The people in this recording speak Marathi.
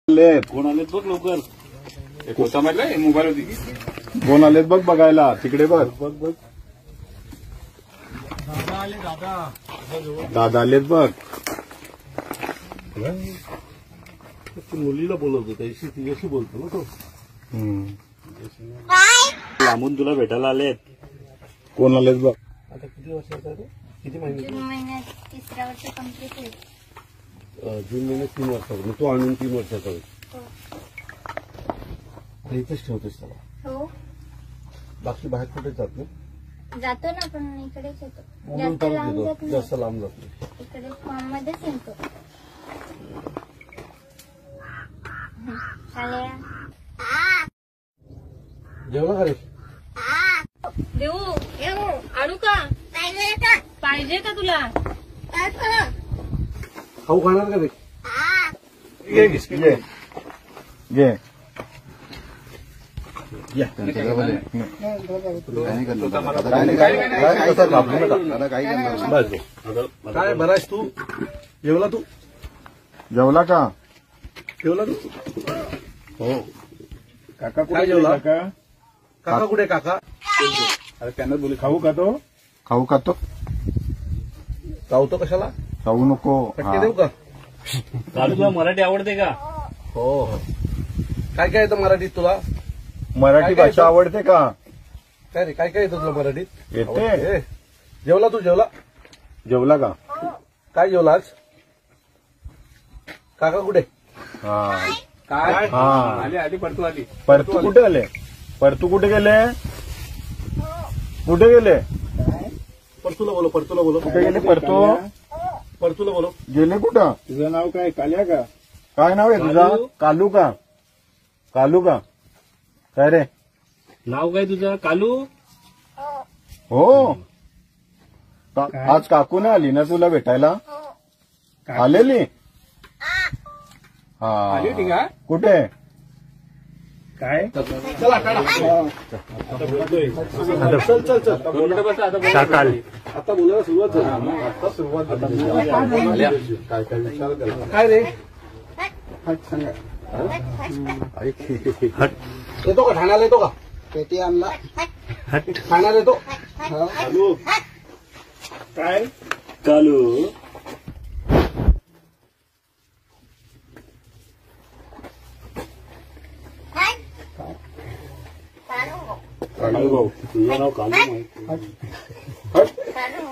कोण आलेत बघ लवकर. होता म्हटलं मोबाईल होती. कोण आलेत बघ बघायला. तिकडे बघ बघ बघ. दादा आलेत बघ. मुलीला बोलवतो त्याशी तिच्याशी बोलतो ना तो. लांबून तुला भेटायला आलेत. कोण आलेत बघ. आता किती वर्षाचा आहे? किती महिने? जून महिन्यात 3रा वर्ष कंप्लीट होईल. जून महिन्यात 3 वर्षाचा. मग तो आणून 3 वर्षाचा होईल. इथेच ठेवतेस त्याला. हो बाकी बाहेर कुठे जात नाही. जातो ना पण इकडेच येतो. म्हणून जास्त लांब देतो. जात जास्त नाही. लांब जात नाही. इकडे फॉर्म मध्येच येतो. आल्या जेवला का रे? देऊ आणू का पाहिजे का तुला? खाऊ खाणार का रे? घे घे घे. काय बरा आहेस तू? जेवला तू? जेवला का? जेवला तू? हो. काका काय कुठे जेवला? काका? काका कुठे काका? अरे त्यांना बोल. खाऊ का तो? खाऊ का तो? चावतो कशाला? खाऊ नको. पट्टी देऊ का? कालू तुला मराठी आवडते का? हो हो. काय काय येतं मराठीत तुला? मराठी काय भाषा काय आवडते का? काय रे काय काय येतं तुला मराठीत? येते. ए, जेवला तू? जेवला? जेवला का? काय जेवला आज? काका कुठे? हा काय हा. आली आली पडतो आली. परतू कुठे आले? परतू कुठे गेले? कुठे गेले? परतूला बोलो. परतूला बोलो. कुठे गेले परतू? परतूला बोलो. गेले कुठं? तुझं नाव काय? काल्या का? काय नाव आहे तुझा? कालू. कालू का? कालू का? काय रे? नाव काय तुझं? कालू. हो. आज काकू नाही आली ना तुला भेटायला? आलेली? आली होती हा. का? कुठे? काय चल चल चल. बोलत बस आता. आता बोलायला सुरुवात झाली. आता सुरुवात झाली. काय काय विचार करा. काय रे? येतो का? ठाण्याला येतो का? पेटी आणला. ठाण्याला येतो. कालू काय? कालू कालू भाऊ तुझं नाव कालू माहिती. काढू.